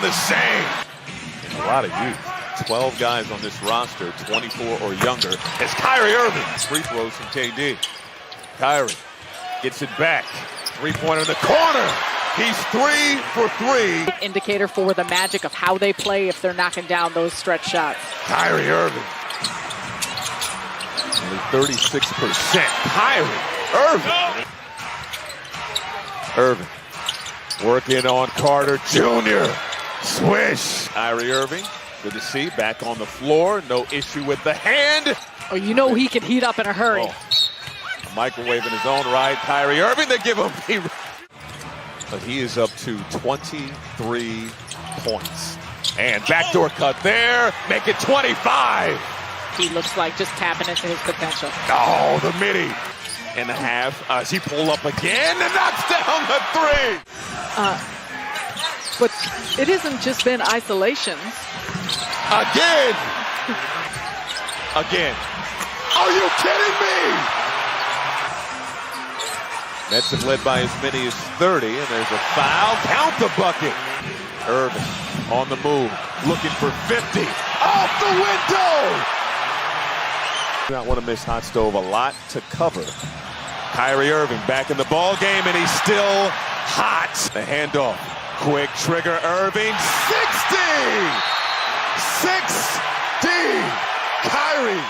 doing the same. And a lot of youth. 12 guys on this roster, 24 or younger. It's Kyrie Irving. Free throws from KD. Kyrie gets it back. Three-pointer in the corner. He's 3 for 3. Indicator for the magic of how they play if they're knocking down those stretch shots. Kyrie Irving. Only 36%. Kyrie Irving. Irving. Working on Carter Jr. Swish. Kyrie Irving. Good to see. Back on the floor. No issue with the hand. Oh, you know he can heat up in a hurry. Oh. Microwave in his own right. Kyrie Irving, they give him. But he is up to 23 points. And backdoor cut there. Make it 25. He looks like just tapping into his potential. Oh, the midi. And a half. As he pull up again and knocks down the three. But it hasn't just been isolations. Again. Again. Are you kidding me? Nets have led by as many as 30, and there's a foul. Count the bucket. Irving on the move, looking for 50. Off the window! Do not want to miss Hot Stove a lot to cover. Kyrie Irving back in the ball game, and he's still hot. The handoff. Quick trigger, Irving. 60! Kyrie.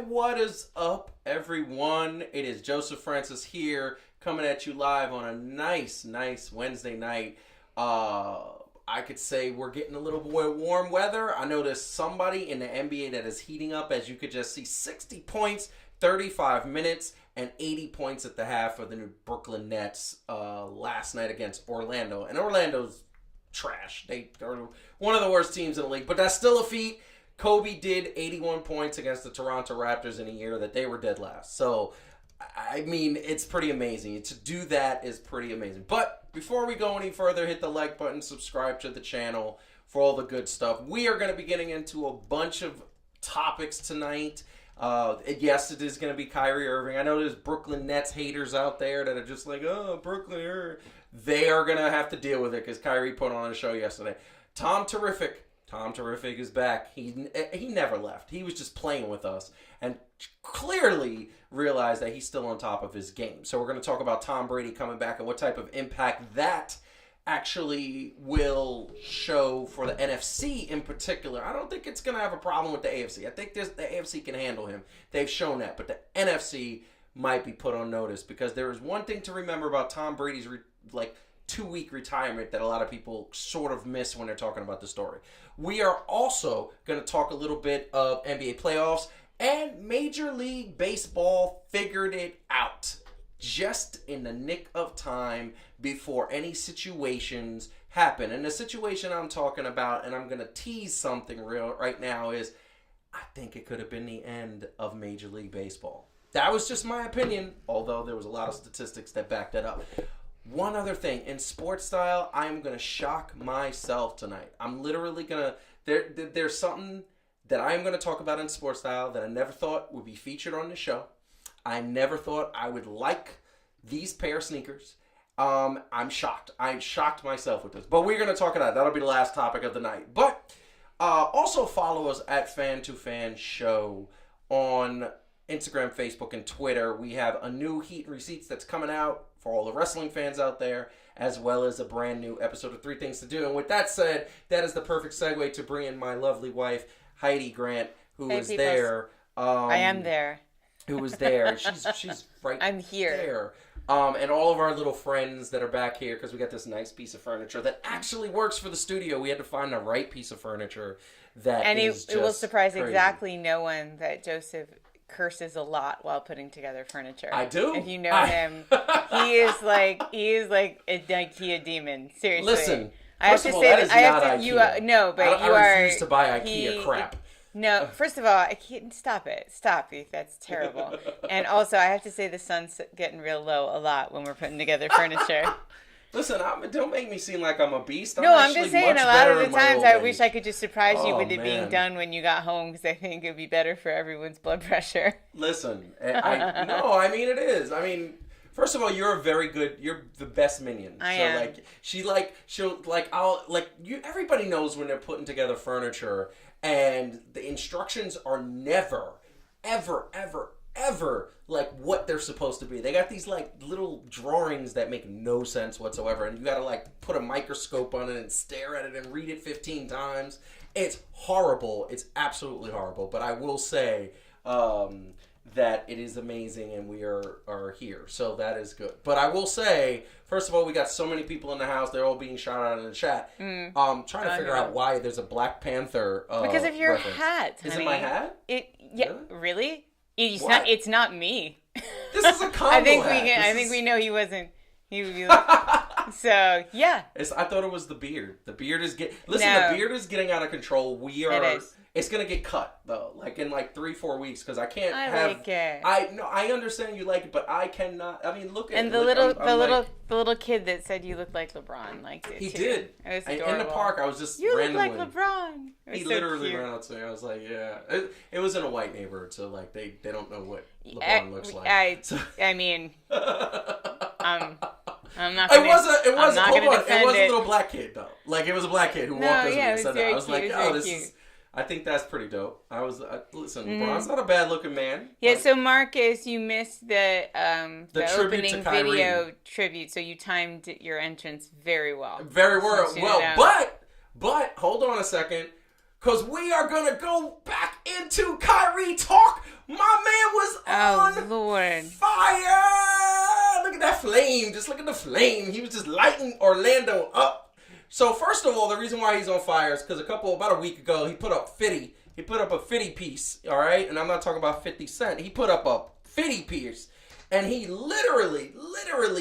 What is up, everyone? It is Joseph Francis here, coming at you live on a nice Wednesday night. I could say we're getting a little more warm weather. I know there's somebody in the NBA that is heating up, as you could just see. 60 points, 35 minutes, and 80 points at the half for the New Brooklyn Nets last night against Orlando. And Orlando's trash. They're one of the worst teams in the league, but that's still a feat. Kobe did 81 points against the Toronto Raptors in a year that they were dead last. So, I mean, it's pretty amazing. To do that is pretty amazing. But before we go any further, hit the like button, subscribe to the channel for all the good stuff. We are going to be getting into a bunch of topics tonight. Yes, it is going to be Kyrie Irving. I know there's Brooklyn Nets haters out there that are just like, oh, Brooklyn. They are going to have to deal with it because Kyrie put on a show yesterday. Tom Terrific is back. He never left. He was just playing with us and clearly realized that he's still on top of his game. So we're going to talk about Tom Brady coming back and what type of impact that actually will show for the NFC in particular. I don't think it's going to have a problem with the AFC. I think the AFC can handle him. They've shown that. But the NFC might be put on notice because there is one thing to remember about Tom Brady's 2-week retirement that a lot of people sort of miss when they're talking about the story. We are also going to talk a little bit of NBA playoffs, and Major League Baseball figured it out just in the nick of time before any situations happen. And the situation I'm talking about, and I'm going to tease something real right now, is I think it could have been the end of Major League Baseball. That was just my opinion, although there was a lot of statistics that backed that up. One other thing, in sports style, I'm going to shock myself tonight. I'm literally going to, there's something that I'm going to talk about in sports style that I never thought would be featured on the show. I never thought I would like these pair of sneakers. I'm shocked. I shocked myself with this. But we're going to talk about that. That'll be the last topic of the night. But also follow us at Fan2Fan Show on Instagram, Facebook, and Twitter. We have a new Heat and Receipts that's coming out for all the wrestling fans out there, as well as a brand new episode of 3 Things to Do. And with that said, that is the perfect segue to bring in my lovely wife, Heidi Grant, who is there. I am there. Who was there. She's right I'm here. There. And all of our little friends that are back here, because we got this nice piece of furniture that actually works for the studio. We had to find the right piece of furniture that and is it will surprise crazy. Exactly no one that Joseph curses a lot while putting together furniture. I do. If you know him, he is like a IKEA demon. Seriously. Listen, I have first to of all, say that that is I have not to. IKEA. You are, no, but I refuse to buy IKEA crap. No, first of all, I can't stop it. Stop, Eve. That's terrible. And also, I have to say the sun's getting real low a lot when we're putting together furniture. Listen, don't make me seem like I'm a beast. I'm just saying a lot of the times I wish I could. could just surprise you with it man. being done when you got home because I think it would be better for everyone's blood pressure. Listen, I mean it is. I mean, first of all, you're the best minion. I am. Everybody knows when they're putting together furniture and the instructions are never, ever, ever, ever like what they're supposed to be. They got these like little drawings that make no sense whatsoever, and you gotta like put a microscope on it and stare at it and read it 15 times. It's horrible. It's absolutely horrible. But I will say that it is amazing, and we are here, so that is good. But I will say, first of all, we got so many people in the house; they're all being shouted out in the chat. Trying to figure out why there's a Black Panther because of your reference. hat, honey. Is it my hat? Really? It's not me. This is a combo hat. I think we know he wasn't. He would be like, so yeah. I thought it was the beard. The beard is the beard is getting out of control. It's gonna get cut though, like in like 3-4 weeks, because I can't like it. I understand you like it, but I cannot. I mean, look at and the little kid that said you looked like LeBron liked it. He too. did. It was adorable. In the park. I was just you randomly. look like LeBron. He literally ran up to me. I was like, yeah. It was in a white neighborhood, so like they don't know what LeBron looks like. I mean, I'm not. It was a it. little black kid though. Like it was a black kid who walked up to me and said that. I was like, oh, this is. I think that's pretty dope. Listen, LeBron's not a bad looking man. Yeah. So Marcus, you missed the opening video tribute, so you timed your entrance very well. Very well. But hold on a second, because we are gonna go back into Kyrie talk. My man was on Lord. fire. Look at that flame. Just look at the flame. He was just lighting Orlando up. So first of all, the reason why he's on fire is because about a week ago, he put up 50. He put up a 50 piece, all right? And I'm not talking about 50 Cent. He put up a 50 piece, and he literally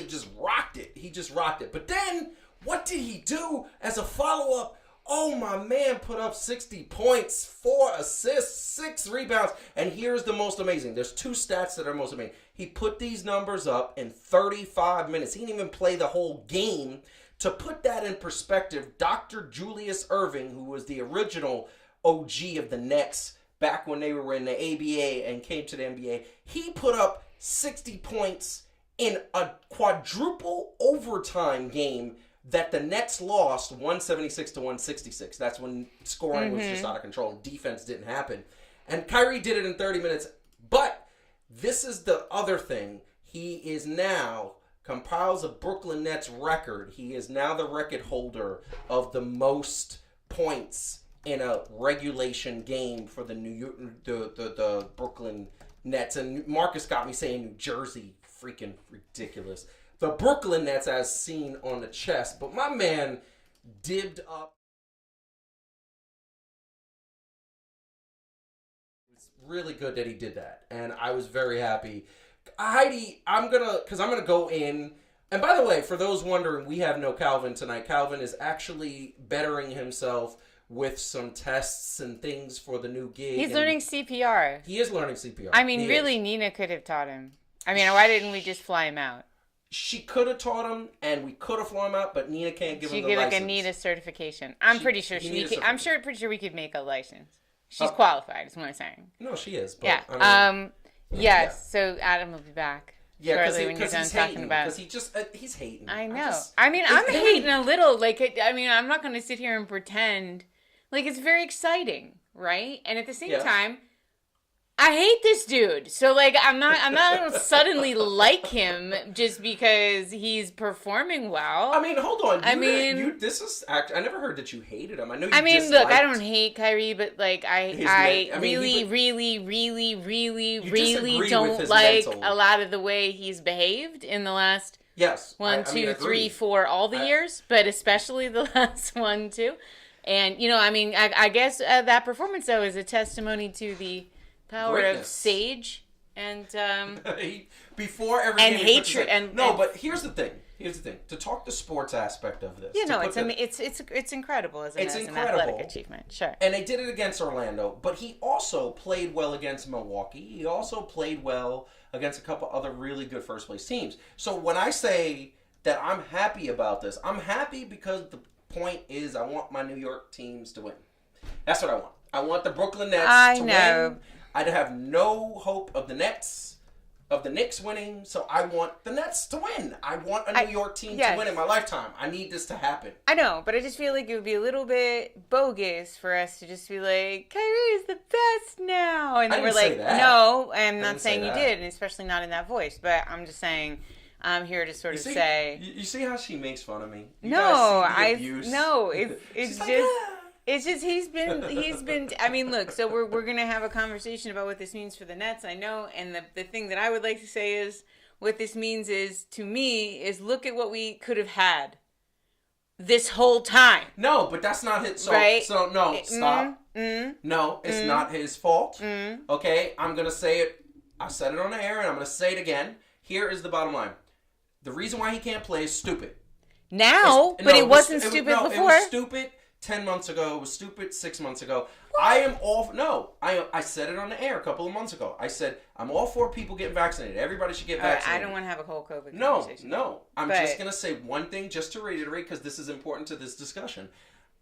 just rocked it. He just rocked it. But then, what did he do as a follow-up? Oh, my man put up 60 points, 4 assists, 6 rebounds. And here's the most amazing. There's 2 stats that are most amazing. He put these numbers up in 35 minutes. He didn't even play the whole game. To put that in perspective, Dr. Julius Erving, who was the original OG of the Nets back when they were in the ABA and came to the NBA, he put up 60 points in a quadruple overtime game that the Nets lost 176 to 166. That's when scoring was just out of control and defense didn't happen. And Kyrie did it in 30 minutes. But this is the other thing. He is now compiles a Brooklyn Nets record. He is now the record holder of the most points in a regulation game for the Brooklyn Nets. And Marcus got me saying New Jersey. Freaking ridiculous. The Brooklyn Nets as seen on the chest. But my man dibbed up. It's really good that he did that. And I was very happy. Heidi, I'm gonna go in, and by the way, for those wondering, we have no Calvin tonight. Calvin is actually bettering himself with some tests and things for the new gig. He's learning CPR. He is learning CPR. I mean, really, Nina could have taught him. I mean, why didn't we just fly him out? She could have taught him, and we could have flown him out, but Nina can't give him the license. She gave like a Nina certification. I'm pretty sure we could make a license. She's qualified, is what I'm saying. No, she is. But, yeah. I mean, yes. So Adam will be back. Yeah, shortly when you're done talking about. Because he's hating. I know. I'm hating a little. Like, I'm not going to sit here and pretend. Like, it's very exciting, right? And at the same time, I hate this dude. So like I'm not gonna suddenly like him just because he's performing well. I mean, hold on. I never heard that you hated him. I know you look, I don't hate Kyrie, but like I really don't like a lot of the way he's behaved in the last 1, 2, 3, 4, all the years, but especially the last 1, 2. And I guess that performance though is a testimony to the power greatness. of sage and Before every and game, he hatred puts his- but here's the thing. To talk the sports aspect of this. It's incredible as an incredible. athletic achievement. Sure. And they did it against Orlando, but he also played well against Milwaukee. He also played well against a couple other really good first place teams. So when I say that I'm happy about this, I'm happy because the point is I want my New York teams to win. That's what I want. I want the Brooklyn Nets to win. I'd have no hope of the Knicks winning, so I want the Nets to win. I want a New York team to win in my lifetime. I need this to happen. I know, but I just feel like it would be a little bit bogus for us to just be like, Kyrie is the best now. And then we're like, no, I'm not saying you did, and especially not in that voice, but I'm just saying I'm here to sort of say. You see how she makes fun of me? It's just he's been. I mean, look. So we're gonna have a conversation about what this means for the Nets. I know, and the thing that I would like to say is what this means is to me is look at what we could have had this whole time. No, but that's not his. Right? So no, stop. No, it's not his fault. Okay, I'm gonna say it. I said it on the air, and I'm gonna say it again. Here is the bottom line: the reason why he can't play is stupid. Now, but it wasn't stupid before. It was stupid 10 months ago. It was stupid 6 months ago. What? I said it on the air a couple of months ago. I said, I'm all for people getting vaccinated. Everybody should get vaccinated. I don't want to have a whole COVID conversation. No. I'm just going to say one thing just to reiterate because this is important to this discussion.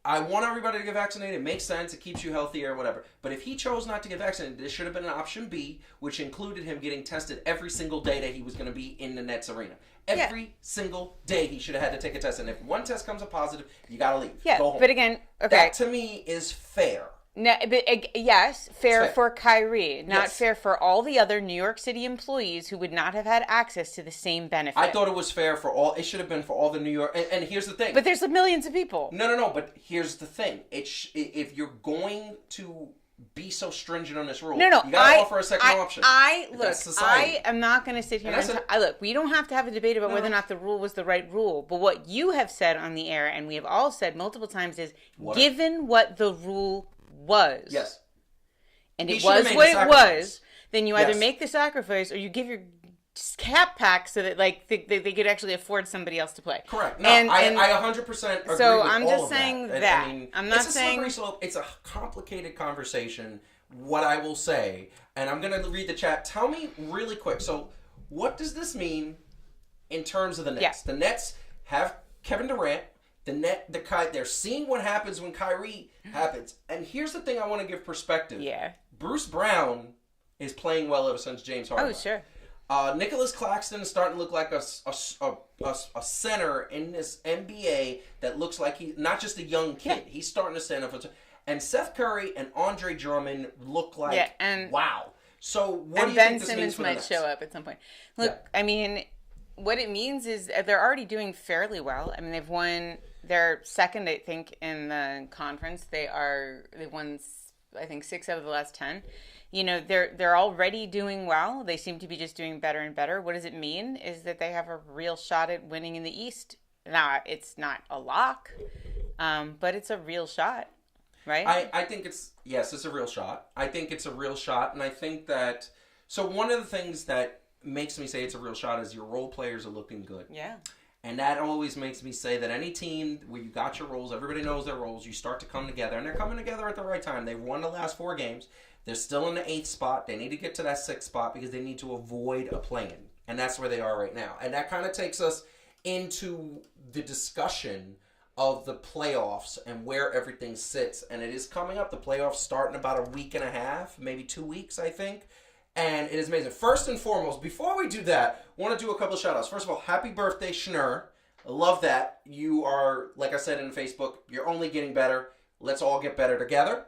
I want everybody to get vaccinated. It makes sense. It keeps you healthier, whatever. But if he chose not to get vaccinated, there should have been an option B, which included him getting tested every single day that he was going to be in the Nets arena. Every single day he should have had to take a test. And if one test comes up positive, you got to leave. Yeah, go home. But again, okay. That to me is fair. No, but yes, fair for Kyrie, not fair for all the other New York City employees who would not have had access to the same benefit. I thought it was fair for all. It should have been for all the New York. And here's the thing. But there's millions of people. No. But here's the thing. If you're going to be so stringent on this rule, you got to offer a second option. I am not going to sit here and look. We don't have to have a debate about whether or not the rule was the right rule. But what you have said on the air, and we have all said multiple times, is given what the rule was. Yes. And it was what it was, then you either make the sacrifice or you give your cap pack so that they could actually afford somebody else to play. Correct. No, I 100% agree so with I'm all just of saying that. I mean, I'm not it's saying a slippery slope. It's a complicated conversation. What I will say, and I'm going to read the chat. Tell me really quick. So, what does this mean in terms of the Nets? Yeah. The Nets have Kevin Durant. They're seeing what happens when Kyrie happens. And here's the thing I want to give perspective. Yeah. Bruce Brown is playing well ever since James Harden. Oh, sure. Nicholas Claxton is starting to look like a center in this NBA that looks like he's not just a young kid. He's starting to stand up. And Seth Curry and Andre Drummond look like, wow. So what do you think this means for the Nets? Ben Simmons might show up at some point. Look, I mean, what it means is they're already doing fairly well. I mean, they've won... They're second, I think, in the conference. They've won, I think, 6 out of the last 10. You know, they're already doing well. They seem to be just doing better and better. What does it mean? Is that they have a real shot at winning in the East. Now, it's not a lock, but it's a real shot, right? I think it's a real shot. I think it's a real shot, and I think that... So one of the things that makes me say it's a real shot is your role players are looking good. Yeah. And that always makes me say that any team where you got your roles, everybody knows their roles, you start to come together. And they're coming together at the right time. They've won the last 4 games. They're still in the 8th spot. They need to get to that 6th spot because they need to avoid a play-in. And that's where they are right now. And that kind of takes us into the discussion of the playoffs and where everything sits. And it is coming up. The playoffs start in about a week and a half, maybe 2 weeks, I think. And it is amazing. First and foremost, before we do that, I want to do a couple of shout-outs. First of all, happy birthday, Schnur. I love that. You are, like I said in Facebook, you're only getting better. Let's all get better together.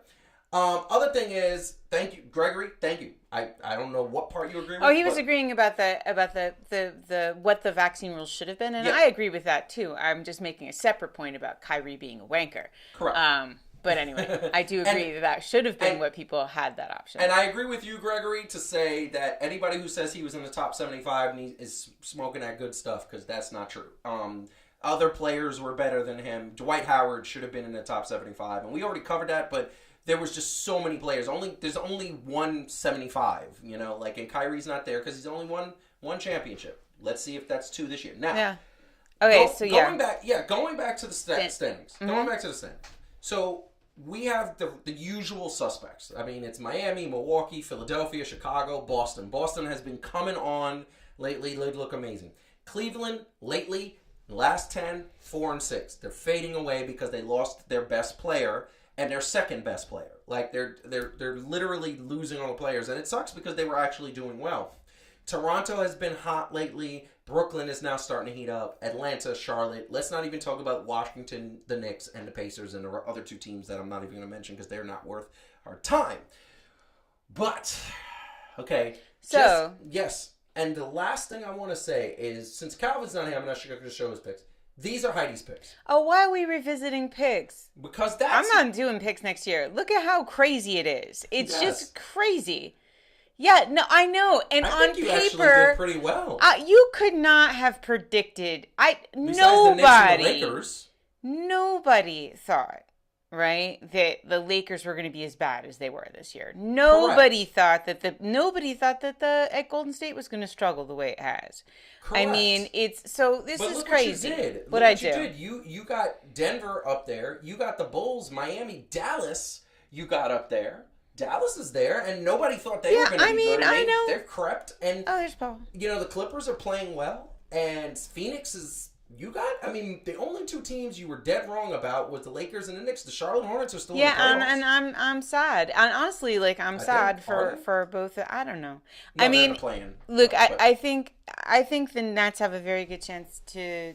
Other thing is, thank you, Gregory. Thank you. I don't know what part you agree with. Oh, he was agreeing about the what the vaccine rules should have been, and I agree with that too. I'm just making a separate point about Kyrie being a wanker. Correct. But anyway, I do agree that should have been what people had that option. And I agree with you, Gregory, to say that anybody who says he was in the top 75 and he is smoking that good stuff, because that's not true. Other players were better than him. Dwight Howard should have been in the top 75, and we already covered that, but there was just so many players. There's only 175, you know, like, and Kyrie's not there because he's only won one championship. Let's see if that's 2 this year. Now, Yeah. Okay, going back to the standings. Mm-hmm. Going back to the standings. So we have the usual suspects. I mean, it's Miami, Milwaukee, Philadelphia, Chicago, Boston. Boston has been coming on lately. They look amazing. Cleveland, lately, last 10, 4-6. They're fading away because they lost their best player and their second best player. Like, they're literally losing all the players. And it sucks because they were actually doing well. Toronto has been hot lately. Brooklyn is now starting to heat up. Atlanta, Charlotte. Let's not even talk about Washington, the Knicks, and the Pacers, and the other 2 teams that I'm not even going to mention because they're not worth our time. But, okay. So. Yes. And the last thing I want to say is, since Calvin's not here, I'm not going to show his picks. These are Heidi's picks. Oh, why are we revisiting picks? Because that's... I'm not doing picks next year. Look at how crazy it is. It's just crazy. Yeah, no, I know. And I on think you paper, actually did pretty well. You could not have predicted. Besides the Knicks and the Lakers. Nobody thought, right, that the Lakers were going to be as bad as they were this year. Nobody thought that the Golden State was going to struggle the way it has. Correct. I mean, this is crazy. What you did. What I I did. do. You got Denver up there. You got the Bulls, Miami, Dallas. You got up there. Dallas is there, and nobody thought they were going to be good. I know. They've crept, and there's Paul. You know, the Clippers are playing well, and Phoenix is. The only 2 teams you were dead wrong about was the Lakers and the Knicks. The Charlotte Hornets are still in the playoffs. and I'm sad. And honestly, like, I'm sad for both. I don't know. No, I mean, playing, look, I think the Nets have a very good chance to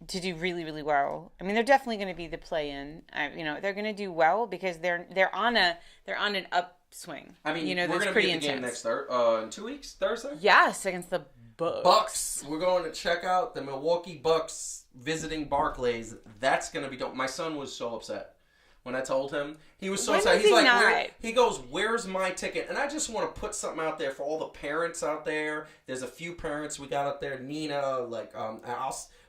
do really, really well. I mean, they're definitely going to be the play-in. They're going to do well because they're on an upswing. I mean, we're going to be at the game next in 2 weeks, Thursday. Yes, against the Bucks. We're going to check out the Milwaukee Bucks visiting Barclays. That's going to be dope. My son was so upset when I told him. He was so excited. He's like, he goes, "Where's my ticket?" And I just want to put something out there for all the parents out there. There's a few parents we got up there. Nina,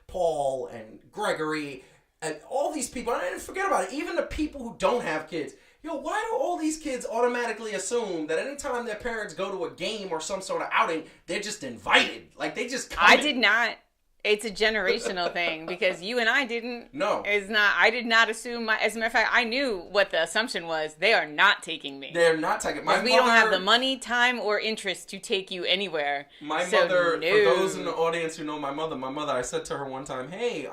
Paul and Gregory, and all these people. And I didn't forget about it. Even the people who don't have kids. Why do all these kids automatically assume that anytime their parents go to a game or some sort of outing, they're just invited? Like, they just come in. Did not. It's a generational thing because you and I didn't. No. I did not assume as a matter of fact, I knew what the assumption was. They are not taking me. They're not taking me. We don't have the money, time, or interest to take you anywhere. My mother, for those in the audience who know my mother, I said to her one time, "Hey,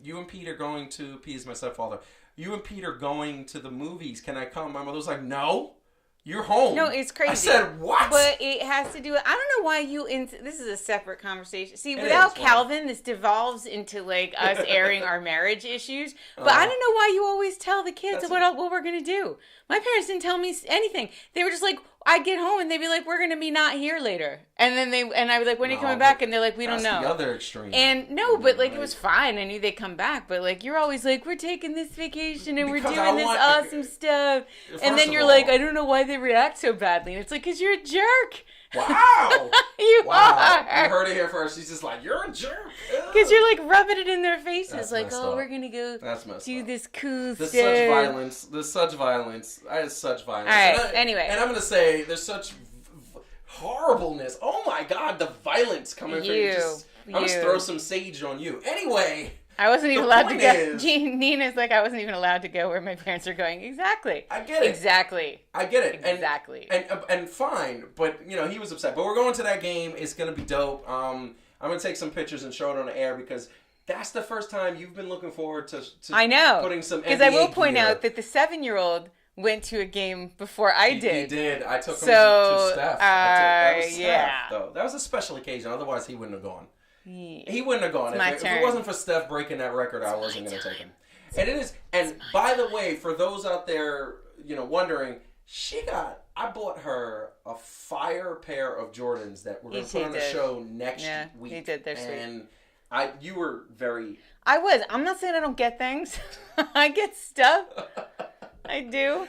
you and Pete are going to, Pete is my stepfather, you and Pete are going to the movies. Can I come?" My mother was like, "No. You're home." No, it's crazy. I said, "What?" But it has to do with, I don't know why this is a separate conversation. See, without Calvin, this devolves into like us airing our marriage issues. But I don't know why you always tell the kids what we're going to do. My parents didn't tell me anything. They were just like, I'd get home and they'd be like, "We're going to be not here later." And then I'd be like, "When are you coming back?" And they're like, "We don't know." That's the other extreme. And no, but like, it was fine. I knew they'd come back. But like, you're always like, "We're taking this vacation and we're doing this awesome stuff." And then you're like, "I don't know why they react so badly." And it's like, "'Cause you're a jerk." Wow. You are. You heard it here first. She's just like, "You're a jerk." Because you're like rubbing it in their faces. That's like, messed "Oh, up. we're going to go do this cool stuff." There's such violence. There's such violence. All right, anyway. And I'm going to say, there's such horribleness. Oh my God, the violence coming from you. I'm going to throw some sage on you. Anyway. I wasn't even allowed to go. Nina's like, I wasn't even allowed to go where my parents are going. Exactly. I get it. Exactly. I get it. Exactly. And fine, but he was upset. But we're going to that game. It's going to be dope. I'm going to take some pictures and show it on the air because that's the first time you've been looking forward to I know. Putting some NBA because I will point gear. out that the 7-year-old went to a game before I did. He did. I took him to Steph. That was Steph, yeah. though. That was a special occasion. Otherwise, he wouldn't have gone. Yeah. He wouldn't have gone. If it wasn't for Steph breaking that record, I wasn't going to take him. And it is. And by the way, for those out there, wondering, I bought her a fire pair of Jordans that we're going to put on the show next week. He did. They're sweet. And you were very. I was. I'm not saying I don't get things. I get stuff. I do.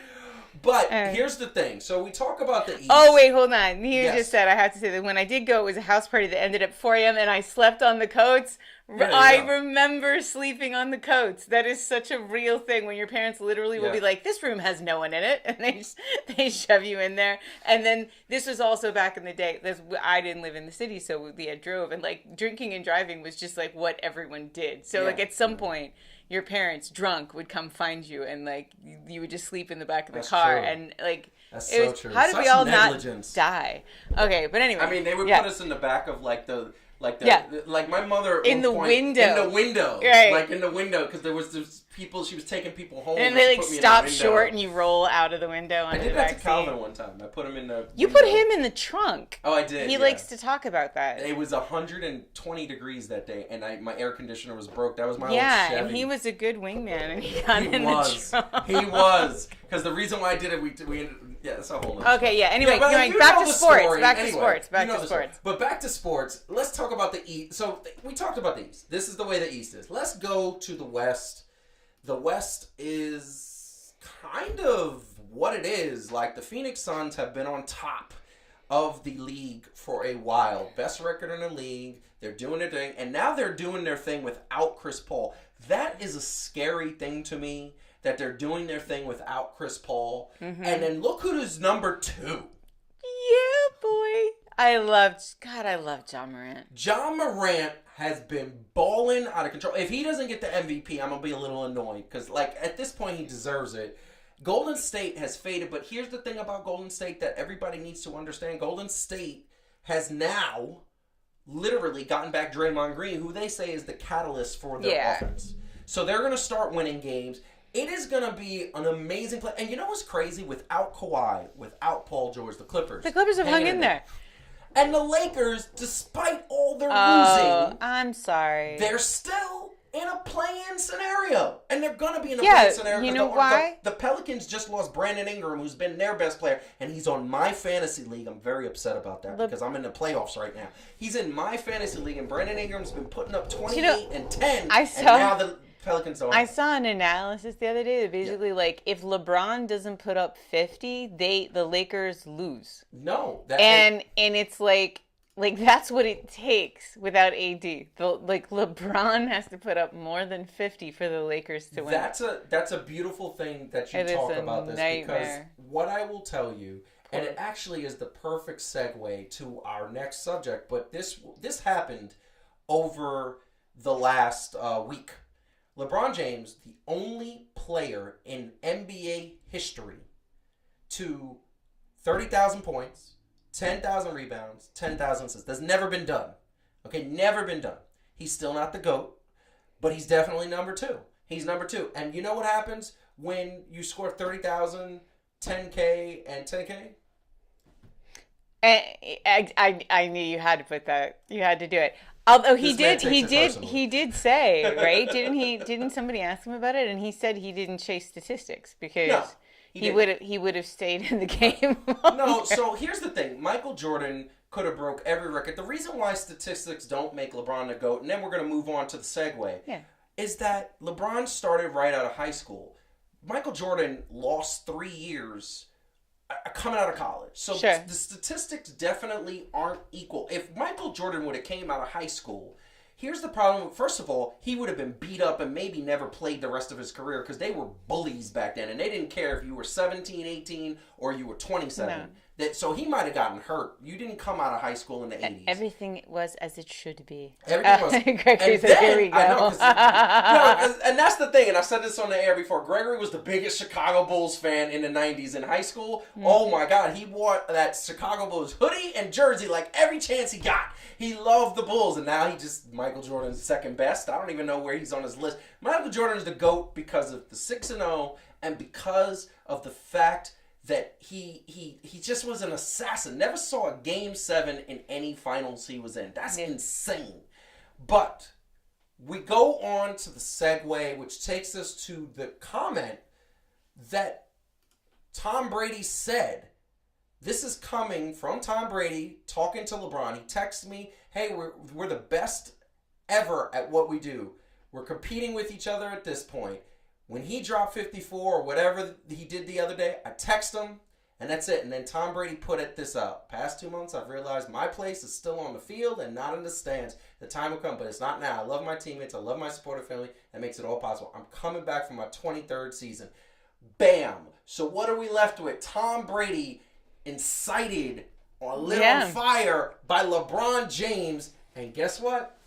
But here's the thing. So we talk about the East. Oh, wait, hold on. You just said, I have to say that when I did go, it was a house party that ended at 4 a.m. and I slept on the coats I remember sleeping on the coats. That is such a real thing when your parents literally will be like, this room has no one in it. And they shove you in there. And then this was also back in the day. I didn't live in the city, so we had drove. And like drinking and driving was just like what everyone did. So like at some point, your parents drunk would come find you and like you would just sleep in the back of the car. True. And like, that's so true. How did we all negligence. Not die? Okay, but anyway. I mean, they would put us in the back of like like my mother in the window, right? Like in the window, because there was people. She was taking people home, and they like stop short, and you roll out of the window. I did that to Calvin one time. I put him in the. You put him in the trunk. Oh, I did. He likes to talk about that. It was 120 degrees that day, and my air conditioner was broke. That was my old Chevy. Chevy. And he was a good wingman, and he got in the trunk. He was, because the reason why I did it, we ended. Yeah, that's a whole nother. Okay, yeah. Anyway, going back to sports. Back to sports. Back to sports. But back to sports. Let's talk about the East. So we talked about the East. This is the way the East is. Let's go to the West. The West is kind of what it is. Like the Phoenix Suns have been on top of the league for a while. Best record in the league. They're doing their thing, and now they're doing their thing without Chris Paul. That is a scary thing to me. That they're doing their thing without Chris Paul. Mm-hmm. And then look who's number 2. Yeah, boy. I love John Morant. John Morant has been balling out of control. If he doesn't get the MVP, I'm going to be a little annoyed. Because, like, at this point, he deserves it. Golden State has faded. But here's the thing about Golden State that everybody needs to understand. Golden State has now literally gotten back Draymond Green, who they say is the catalyst for their offense. So they're going to start winning games. It is going to be an amazing play. And you know what's crazy? Without Kawhi, without Paul George, the Clippers have hung in there. And the Lakers, despite all their losing, I'm sorry, they're still in a play-in scenario. And they're going to be in a play-in scenario. You know why? The Pelicans just lost Brandon Ingram, who's been their best player. And he's on my fantasy league. I'm very upset about that because I'm in the playoffs right now. He's in my fantasy league, and Brandon Ingram's been putting up 28 and 10. And now the Pelicans don't. I saw an analysis the other day that basically, like, if LeBron doesn't put up 50, the Lakers lose. No. And it's like that's what it takes without AD. LeBron has to put up more than 50 for the Lakers to win. That's a beautiful thing that you talk about this nightmare. Because what I will tell you, and it actually is the perfect segue to our next subject, but this happened over the last week. LeBron James, the only player in NBA history to 30,000 points, 10,000 rebounds, 10,000 assists. That's never been done. Okay, never been done. He's still not the GOAT, but he's definitely number 2. He's number 2. And you know what happens when you score 30,000, 10K, and 10K? I knew you had to put that. You had to do it. Although he did say, right? Didn't somebody ask him about it? And he said he didn't chase statistics because he would have stayed in the game longer. No, so here's the thing. Michael Jordan could have broke every record. The reason why statistics don't make LeBron the GOAT, and then we're going to move on to the segue, is that LeBron started right out of high school. Michael Jordan lost 3 years coming out of college. So the statistics definitely aren't equal. If Michael Jordan would have came out of high school, here's the problem. First of all, he would have been beat up and maybe never played the rest of his career because they were bullies back then. And they didn't care if you were 17, 18, or you were 27. No. So he might have gotten hurt. You didn't come out of high school in the 80s. Everything was as it should be. Everything was. Gregory said, here we go. And that's the thing, and I said this on the air before. Gregory was the biggest Chicago Bulls fan in the 90s in high school. Mm-hmm. Oh, my God. He wore that Chicago Bulls hoodie and jersey like every chance he got. He loved the Bulls, and now Michael Jordan's second best. I don't even know where he's on his list. Michael Jordan is the GOAT because of the 6-0 and because of the fact that he just was an assassin. Never saw a Game 7 in any finals he was in. That's insane. But we go on to the segue, which takes us to the comment that Tom Brady said. This is coming from Tom Brady talking to LeBron. He texted me, hey, we're the best ever at what we do. We're competing with each other at this point. When he dropped 54 or whatever he did the other day, I text him And that's it. And then Tom Brady put this out. Past 2 months, I've realized my place is still on the field and not in the stands. The time will come, but it's not now. I love my teammates. I love my supporter family. That makes it all possible. I'm coming back for my 23rd season. Bam. So what are we left with? Tom Brady incited or lit on fire by LeBron James. And guess what?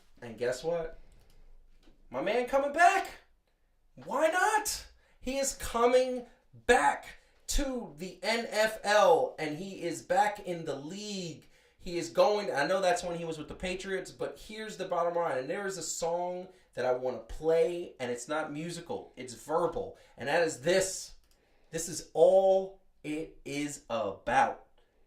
My man coming back. Why not? He is coming back to the NFL, and he is back in the league. He is going, I know that's when he was with the Patriots, but here's the bottom line. And there is a song that I want to play, and it's not musical. It's verbal. And that is this. This is all it is about.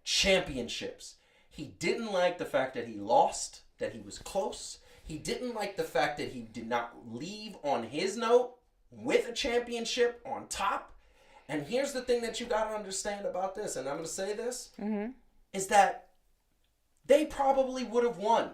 Championships. He didn't like the fact that he lost, that he was close. He didn't like the fact that he did not leave on his note with a championship on top. And here's the thing that you got to understand about this, and I'm going to say this, is that they probably would have won.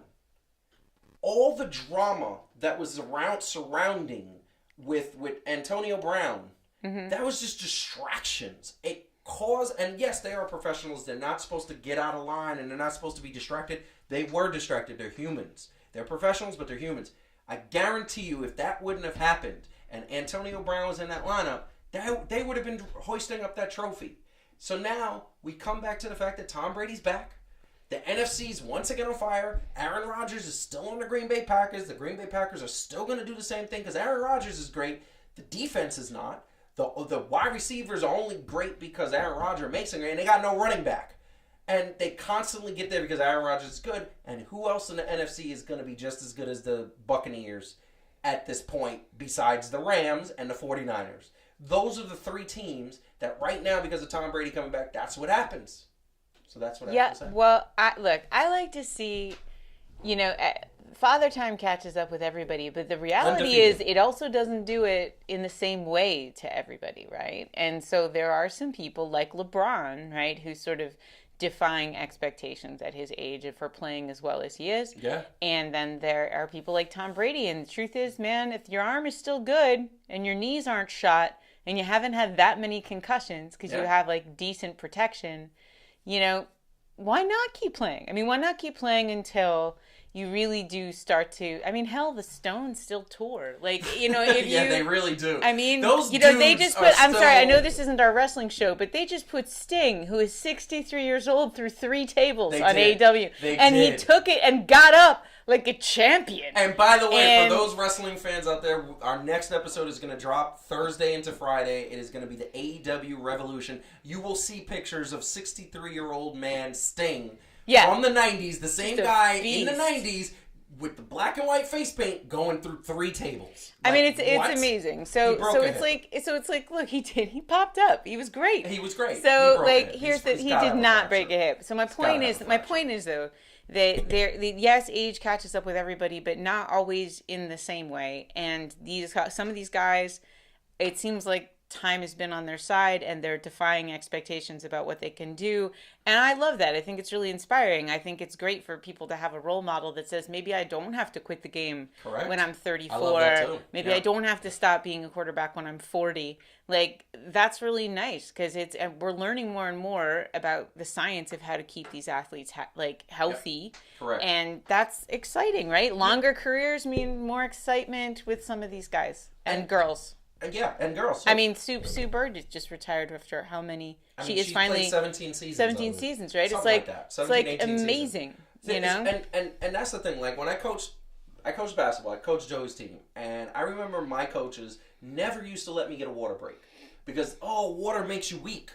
All the drama that was surrounding with Antonio Brown, that was just distractions. It caused, and yes, they are professionals. They're not supposed to get out of line, and they're not supposed to be distracted. They were distracted. They're humans. They're professionals, but they're humans. I guarantee you, if that wouldn't have happened, and Antonio Brown was in that lineup, they would have been hoisting up that trophy. So now we come back to the fact that Tom Brady's back. The NFC's once again on fire. Aaron Rodgers is still on the Green Bay Packers. The Green Bay Packers are still going to do the same thing because Aaron Rodgers is great. The defense is not. The wide receivers are only great because Aaron Rodgers makes it great, and they got no running back. And they constantly get there because Aaron Rodgers is good. And who else in the NFC is going to be just as good as the Buccaneers at this point besides the Rams and the 49ers? Those are the three teams that right now, because of Tom Brady coming back, that's what happens. So that's what I have to say. Well, I like to see, Father Time catches up with everybody, but the reality is it also doesn't do it in the same way to everybody, right? And so there are some people like LeBron, right, who's sort of defying expectations at his age for playing as well as he is. Yeah. And then there are people like Tom Brady, and the truth is, man, if your arm is still good and your knees aren't shot and you haven't had that many concussions because you have like decent protection, why not keep playing? I mean, why not keep playing until you really do start to, hell, the Stones still tour. Like, if yeah, they really do. I mean, those they just put, I'm sorry, I know this isn't our wrestling show, but they just put Sting, who is 63 years old, through 3 tables on AEW. He took it and got up like a champion. And by the way, for those wrestling fans out there, our next episode is going to drop Thursday into Friday. It is going to be the AEW Revolution. You will see pictures of 63-year-old man Sting from the 90s, the same guy in the 90s with the black and white face paint going through 3 tables. Like, it's amazing. So it's like look, he popped up. He was great. He was great. So he did not break a hip. So my point is though, yes, age catches up with everybody, but not always in the same way. And some of these guys, it seems like time has been on their side and they're defying expectations about what they can do. And I love that. I think it's really inspiring. I think it's great for people to have a role model that says, maybe I don't have to quit the game when I'm 34. I love that too. Maybe I don't have to stop being a quarterback when I'm 40. Like, that's really nice because and we're learning more and more about the science of how to keep these athletes healthy. Correct. And that's exciting, right? Longer careers mean more excitement with some of these guys and girls. Yeah, and girls. So, Sue Bird just retired after how many? She finally played 17 seasons. 17 seasons, right? Something like that. 17, it's like amazing, seasons. And that's the thing. Like when I coached basketball, I coached Joey's team, and I remember my coaches never used to let me get a water break because water makes you weak.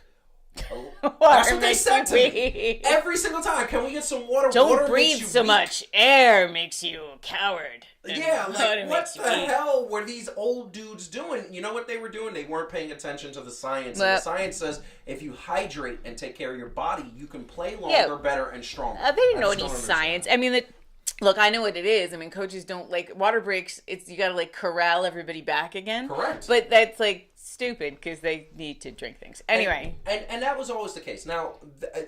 That's what they said to me every single time. Can we get some water? Don't water breathe so much. Air makes you a coward. Yeah, like what the hell were these old dudes doing? You know what they were doing? They weren't paying attention to the science. And the science says if you hydrate and take care of your body, you can play longer, better, and stronger. They didn't know any science. Look, I know what it is. Coaches don't water breaks. You got to corral everybody back again. Correct. But that's stupid because they need to drink things. Anyway. And that was always the case. Now,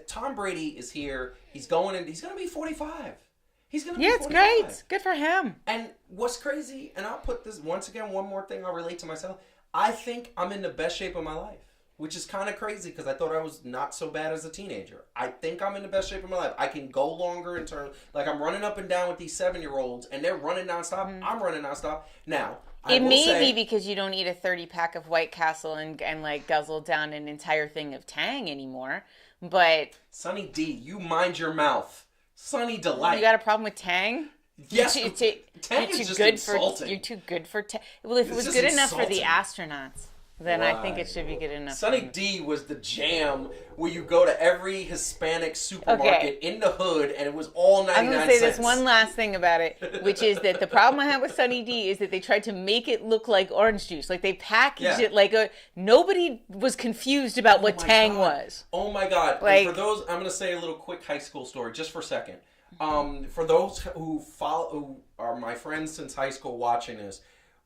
Tom Brady is here. He's going to be 45. He's going to be 45. Yeah, it's great. Good for him. And what's crazy, and I'll put this, once again, one more thing I'll relate to myself. I think I'm in the best shape of my life. which is kind of crazy because I thought I was not so bad as a teenager. I think I'm in the best shape of my life. I can go longer in terms, like I'm running up and down with these 7-year-olds, and they're running nonstop. I'm running nonstop. Now, it may be because you don't eat a 30-pack of White Castle and like guzzle down an entire thing of Tang anymore, but... Sunny D, you mind your mouth. Sunny Delight. You got a problem with Tang? Yes, Tang is just insulting. You're too good for Tang. Well, if it was good enough for the astronauts, then I think it should be good enough. Sunny D was the jam where you go to every Hispanic supermarket in the hood and it was all 99 cents. I'm going to say this one last thing about it, which is that the problem I have with Sunny D is that they tried to make it look like orange juice. Like they packaged it like nobody was confused about what Tang was. Oh my God. Like, and for those, I'm going to say a little quick high school story just for a second. For those who are my friends since high school watching this,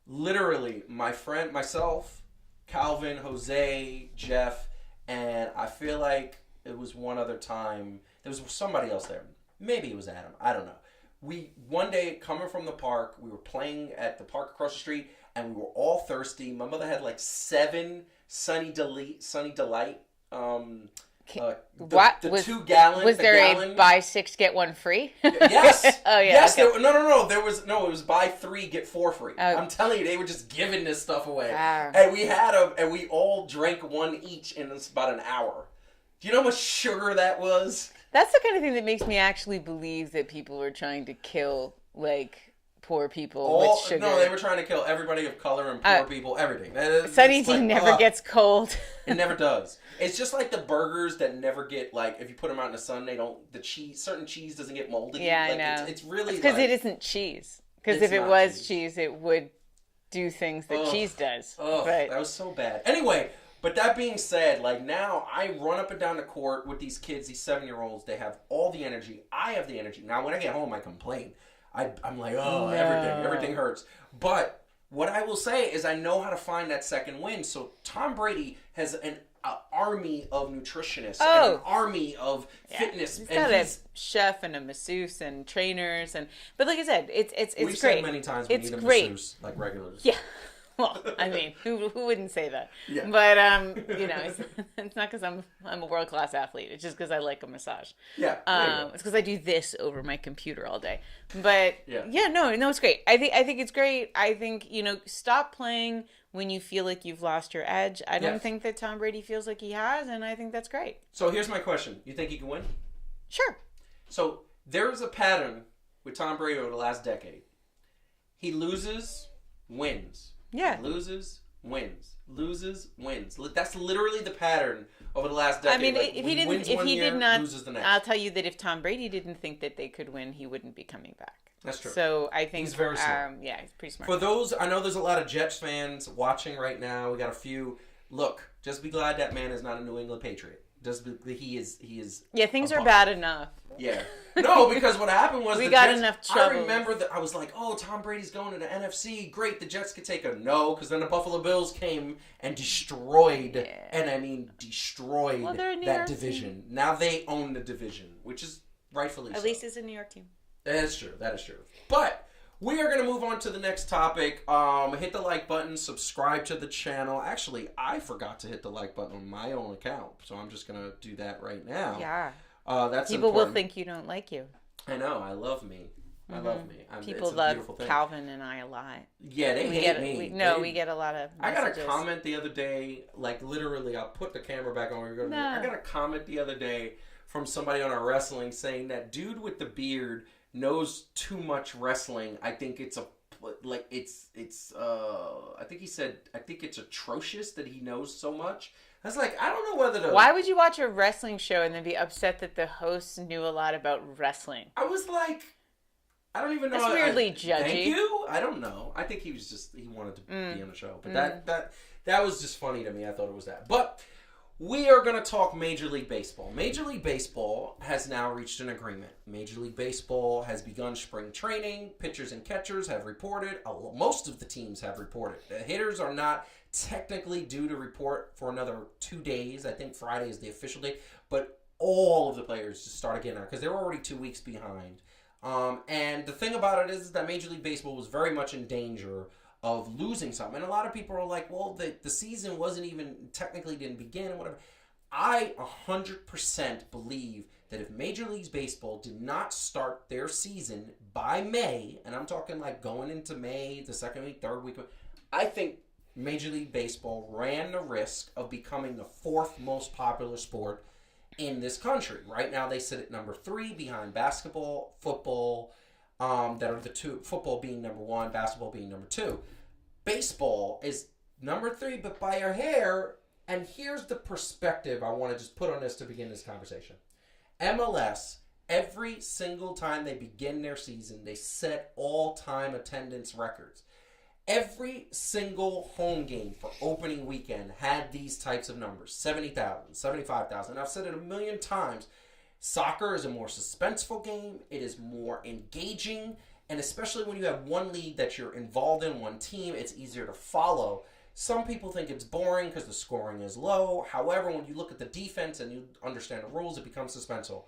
literally myself, Calvin, Jose, Jeff, and I feel like it was one other time. There was somebody else there. Maybe it was Adam. I don't know. One day coming from the park, we were playing at the park across the street, and we were all thirsty. My mother had like 7 Sunny Delight. What the was 2 gallon? Was there a buy 6 get 1 free? Yes. Oh yeah. Yes. Okay. No. It was buy 3 get 4 free. I'm telling you, they were just giving this stuff away, and we had and we all drank 1 each in about an hour. Do you know how much sugar that was? That's the kind of thing that makes me actually believe that people were trying to kill poor people with sugar. No, they were trying to kill everybody of color and poor people, everything. Sunny D never gets cold. It never does. It's just like the burgers that never get, if you put them out in the sun, certain cheese doesn't get moldy. Yeah, I know. It's really because it isn't cheese. Because if it was cheese, it would do things that cheese does. That was so bad. Anyway, but that being said, now I run up and down the court with these kids, these 7-year-olds. They have all the energy. I have the energy. Now, when I get home, I complain. I'm like, everything hurts. But what I will say is I know how to find that second win. So Tom Brady has an army of nutritionists and an army of fitness. He's got a chef and a masseuse and trainers. But like I said, it's We've great. said many times we need a masseuse like regulars. Yeah. Well, I mean, who wouldn't say that? Yeah. But it's not because I'm a world class athlete. It's just because I like a massage. Yeah. It's because I do this over my computer all day. But no, it's great. I think it's great. I think stop playing when you feel like you've lost your edge. I don't think that Tom Brady feels like he has, and I think that's great. So here's my question: you think he can win? Sure. So there is a pattern with Tom Brady over the last decade. He loses, wins. Yeah. Loses, wins. Loses, wins. That's literally the pattern over the last decade. I mean, if he did not, loses the next. I'll tell you that if Tom Brady didn't think that they could win, he wouldn't be coming back. That's true. So I think he's very smart. Yeah, he's pretty smart. For those, I know there's a lot of Jets fans watching right now. We got a few. Look, just be glad that man is not a New England Patriot. He is. Yeah, things are bad enough. Yeah. No, because what happened was we got enough trouble. I remember that I was like, oh, Tom Brady's going to the NFC. Great, the Jets could take a no, because then the Buffalo Bills came and destroyed, and I mean destroyed that division. Now they own the division, which is rightfully so. At least it's a New York team. That is true. But we are going to move on to the next topic. Hit the like button, subscribe to the channel. Actually, I forgot to hit the like button on my own account, so I'm just going to do that right now. Yeah. That's people important. will think you don't like you. I know. I love me. I love me. People love Calvin and I a lot. Yeah, they hate me. We get a lot of messages. I got a comment the other day, literally, I'll put the camera back on. I got a comment the other day from somebody on our wrestling saying that dude with the beard knows too much wrestling. I think it's I think he said, I think it's atrocious that he knows so much. I was like, I don't know whether to... Why would you watch a wrestling show and then be upset that the hosts knew a lot about wrestling? I was like, I don't even know. That's weirdly judgy. Thank you? I don't know. I think he wanted to be on the show. But that was just funny to me. I thought it was that. But we are going to talk Major League Baseball. Major League Baseball has now reached an agreement. Major League Baseball has begun spring training. Pitchers and catchers have reported. Most of the teams have reported. The hitters are not technically due to report for another 2 days. I think Friday is the official date. But all of the players just start again now because they're already 2 weeks behind. And the thing about it is that Major League Baseball was very much in danger of losing something. And a lot of people are like, well, the season wasn't even, technically didn't begin and whatever. I 100% believe that if Major League Baseball did not start their season by May, and I'm talking like going into May, the second week, third week, I think Major League Baseball ran the risk of becoming the fourth most popular sport in this country. Right now they sit at number 3 behind basketball, football, that are the two, football being number 1, basketball being number 2. Baseball is number 3, but by a hair. And here's the perspective I want to just put on this to begin this conversation. MLS, every single time they begin their season, they set all-time attendance records. Every single home game for opening weekend had these types of numbers, 70,000, 75,000. I've said it a million times. Soccer is a more suspenseful game. It is more engaging. And especially when you have one league that you're involved in, one team, it's easier to follow. Some people think it's boring because the scoring is low. However, when you look at the defense and you understand the rules, it becomes suspenseful.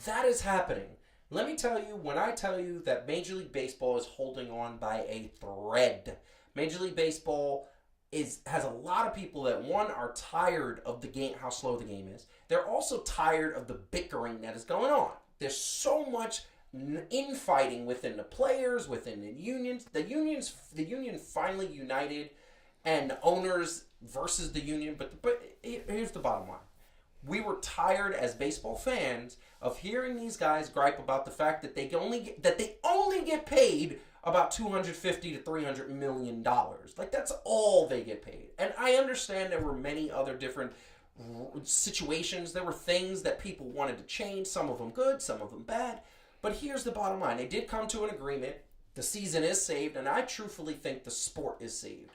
That is happening. Let me tell you, when I tell you that Major League Baseball is holding on by a thread, Major League Baseball has a lot of people that, one, are tired of the game, how slow the game is. They're also tired of the bickering that is going on. There's so much infighting within the players, within the unions. The union finally united, and the owners versus the union. But here's the bottom line. We were tired as baseball fans of hearing these guys gripe about the fact that they only get paid about $250 to $300 million. Like, that's all they get paid. And I understand there were many other different situations. There were things that people wanted to change. Some of them good, some of them bad. But here's the bottom line. They did come to an agreement. The season is saved, and I truthfully think the sport is saved.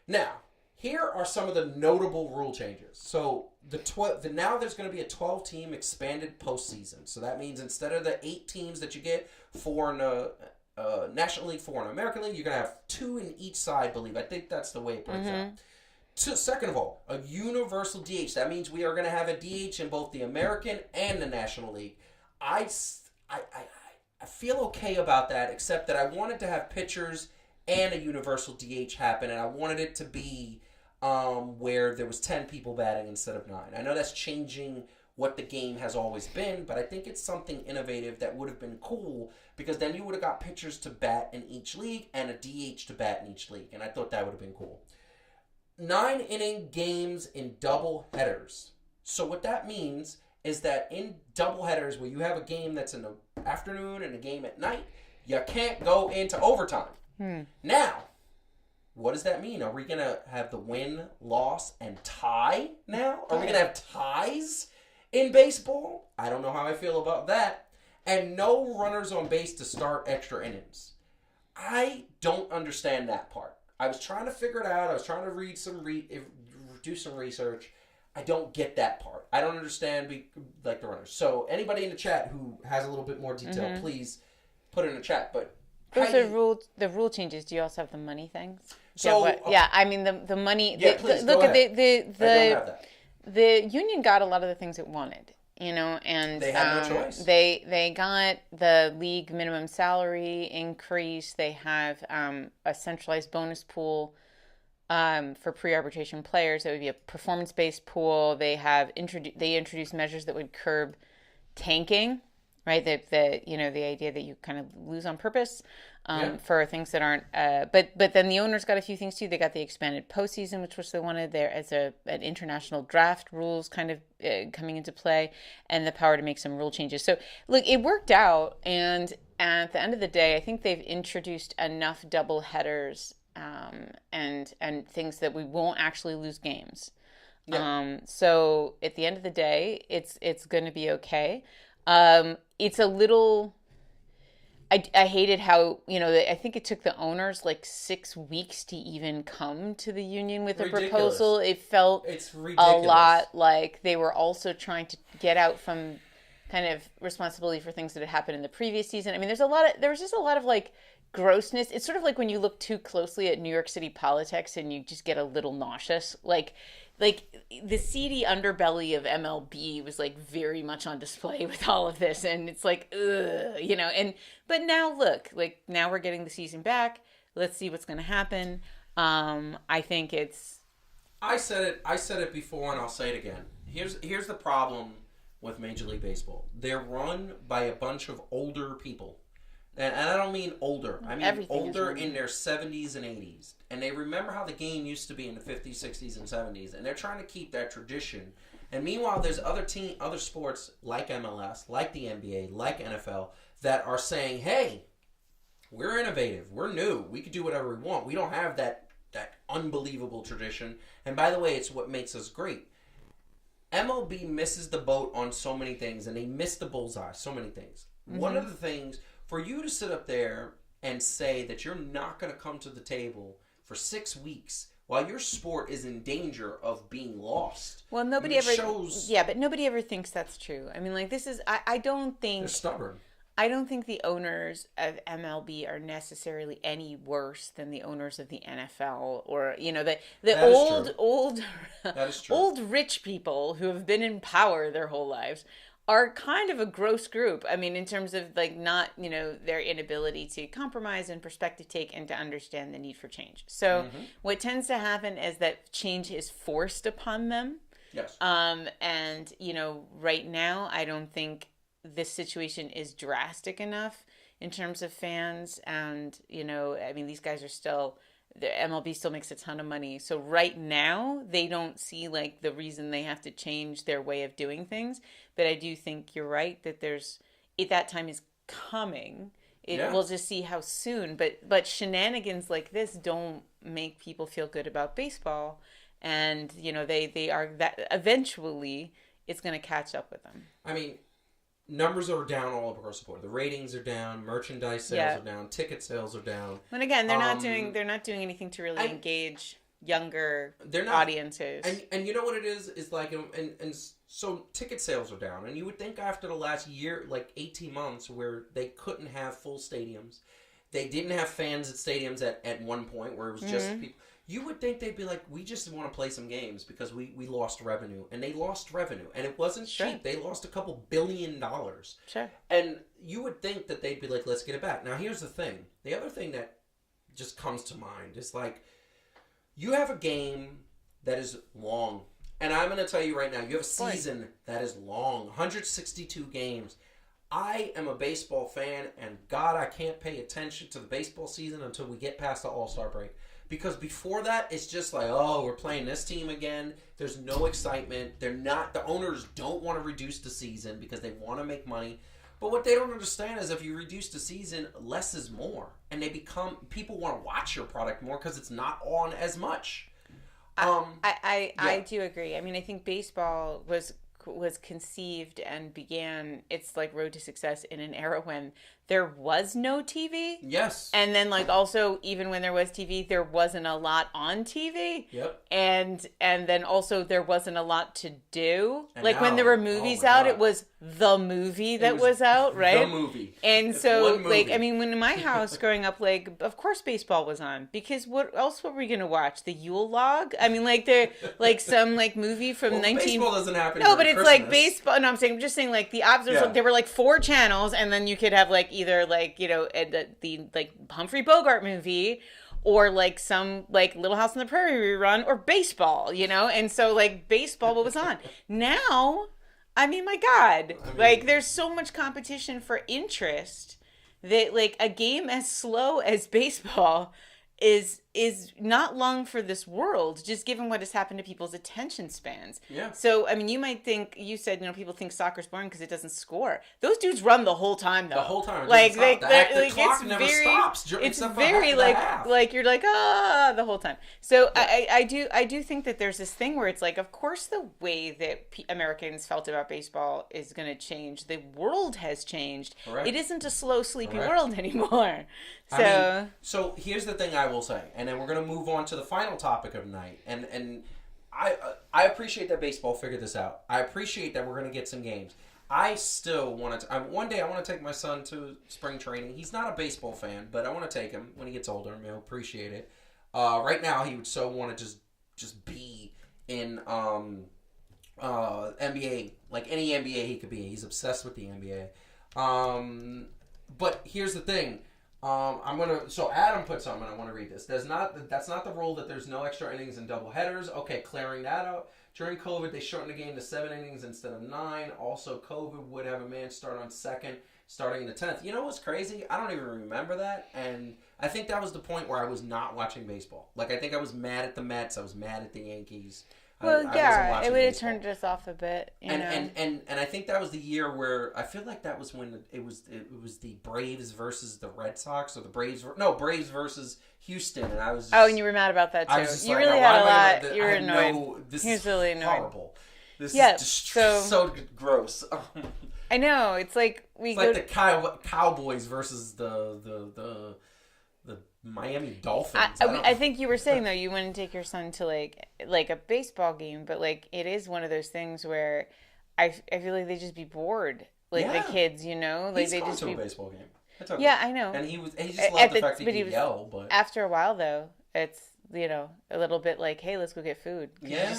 Now, here are some of the notable rule changes. So now there's going to be a 12-team expanded postseason. So that means instead of the 8 teams that you get, 4 in the National League, 4 in the American League, you're going to have 2 in each side, I believe. I think that's the way it breaks out. Second of all, a universal DH. That means we are going to have a DH in both the American and the National League. I feel okay about that, except that I wanted to have pitchers and a universal DH happen, and I wanted it to be where there was 10 people batting instead of 9. I know that's changing what the game has always been, but I think it's something innovative that would have been cool, because then you would have got pitchers to bat in each league and a DH to bat in each league, and I thought that would have been cool. 9-inning games in double headers. So what that means is that in double headers, where you have a game that's in the afternoon and a game at night, you can't go into overtime. Now, what does that mean? Are we going to have the win, loss, and tie now? Are we going to have ties in baseball? I don't know how I feel about that. And no runners on base to start extra innings. I don't understand that part. I was trying to figure it out. I was trying to do some research. I don't get that part. I don't understand the runners. So anybody in the chat who has a little bit more detail, please put it in the chat. But those are the rule changes. Do you also have the money things? So I mean the money. Yeah, please, look go at ahead. I don't have that. The union got a lot of the things it wanted, and they had no choice. They got the league minimum salary increase. They have a centralized bonus pool for pre-arbitration players. That would be a performance-based pool. They introduced measures that would curb tanking. Right, the idea that you kind of lose on purpose for things that aren't. But then the owners got a few things too. They got the expanded postseason, which they wanted there as an international draft rules kind of coming into play, and the power to make some rule changes. So look, it worked out, and at the end of the day, I think they've introduced enough double headers and things that we won't actually lose games. Yeah. So at the end of the day, it's going to be okay. It's a little, I hated how, I think it took the owners like 6 weeks to even come to the union with a proposal. It felt a lot like they were also trying to get out from kind of responsibility for things that had happened in the previous season. I mean, there was just a lot of like grossness. It's sort of like when you look too closely at New York City politics and you just get a little nauseous. Like the seedy underbelly of MLB was like very much on display with all of this, and it's like, ugh, but now look, like now we're getting the season back. Let's see what's going to happen. I think it's... I said it before, and I'll say it again. Here's the problem with Major League Baseball. They're run by a bunch of older people. And I don't mean older. I mean Everything older in their 70s and 80s. And they remember how the game used to be in the 50s, 60s, and 70s. And they're trying to keep that tradition. And meanwhile, there's other sports like MLS, like the NBA, like NFL, that are saying, hey, we're innovative. We're new. We can do whatever we want. We don't have that unbelievable tradition. And by the way, it's what makes us great. MLB misses the boat on so many things, and they miss the bullseye, so many things. Mm-hmm. One of the things... For you to sit up there and say that you're not going to come to the table for 6 weeks while your sport is in danger of being lost. Well, nobody ever shows. Yeah, but nobody ever thinks that's true. I mean, like, this is. I don't think they're stubborn. I don't think the owners of MLB are necessarily any worse than the owners of the NFL or, you know, the old rich people who have been in power their whole lives. Are kind of a gross group. I mean, in terms of like not, you know, their inability to compromise and perspective take and to understand the need for change. So what tends to happen is that change is forced upon them. Yes. And, you know, right now, I don't think this situation is drastic enough in terms of fans. And, you know, I mean, these guys are still... The MLB still makes a ton of money. So right now, they don't see like the reason they have to change their way of doing things. But I do think you're right that that time is coming. We'll just see how soon. But shenanigans like this don't make people feel good about baseball. And, you know, they are that eventually it's going to catch up with them. I mean, numbers are down all across the board. The ratings are down, merchandise sales are down, ticket sales are down. And again, they're not doing anything to really engage younger audiences. And you know what it is? It's like and so ticket sales are down. And you would think after the last year, like 18 months, where they couldn't have full stadiums, they didn't have fans at stadiums at one point where it was just people. You would think they'd be like, we just want to play some games because we lost revenue. And they lost revenue. And it wasn't cheap. They lost a couple $1 billion. Sure. And you would think that they'd be like, let's get it back. Now, here's the thing. The other thing that just comes to mind is like, you have a game that is long. And I'm going to tell you right now, you have a season that is long. 162 games. I am a baseball fan, and God, I can't pay attention to the baseball season until we get past the All-Star break. Because before that, it's just like, oh, we're playing this team again. There's no excitement. The owners don't want to reduce the season because they want to make money. But what they don't understand is if you reduce the season, less is more. And people want to watch your product more because it's not on as much. I do agree. I mean, I think baseball was conceived and began its like road to success in an era when there was no TV. Yes. And then like also even when there was TV, there wasn't a lot on TV. Yep. And then also there wasn't a lot to do. And like when there were movies out, it was the movie that was out, right? The movie. And so like I mean when in my house growing up, like of course baseball was on because what else were we gonna watch? The Yule Log? I mean like they're like some like movie from baseball doesn't happen. No, but it's Christmas. like baseball. No, I'm just saying like the options. There were like 4 channels, and then you could have like either like you know the like Humphrey Bogart movie, or like some like Little House on the Prairie rerun, or baseball, you know. And so like baseball, what was on now? I mean, my God, like there's so much competition for interest that like a game as slow as baseball is not long for this world, just given what has happened to people's attention spans. Yeah. So, I mean, you might think, you said, you know, people think soccer's boring because it doesn't score. Those dudes run the whole time, though. The whole time. Like, the clock never stops. It's very, like, you're like, the whole time. So, yeah. I do think that there's this thing where it's like, of course the way that Americans felt about baseball is going to change. The world has changed. Correct. It isn't a slow, sleepy world anymore. So, so here's the thing I will say, and then we're going to move on to the final topic of the night. And I appreciate that baseball figured this out. I appreciate that we're going to get some games. I still want to... one day I want to take my son to spring training. He's not a baseball fan, but I want to take him when he gets older, and he'll appreciate it. Right now, he would so want to just be in NBA, like any NBA he could be. He's obsessed with the NBA. But here's the thing. So Adam put something. I want to read this. That's not the rule that there's no extra innings and double headers. Okay, clearing that out. During COVID, they shortened the game to 7 innings instead of 9. Also, COVID would have a man start on second, starting in the 10th. You know what's crazy? I don't even remember that, and I think that was the point where I was not watching baseball. Like, I think I was mad at the Mets. I was mad at the Yankees. Well, yeah, it would have turned us off a bit. And I think that was the year where I feel like that was when it was the Braves versus the Red Sox, or the Braves versus Houston, and I was just, and you were mad about that too. You really had a lot. You were annoyed. This is really annoyed. Horrible. This is just so gross. I know. It's like the Cowboys versus the Miami Dolphins. I think you were saying, though, you wouldn't take your son to like a baseball game, but like it is one of those things where I feel like they just be bored, like the kids, you know, like He's they gone just to be a baseball game. Yeah, I know. And he just loved the fact that he could yell, but after a while though, it's a little bit like, hey, let's go get food. Yeah.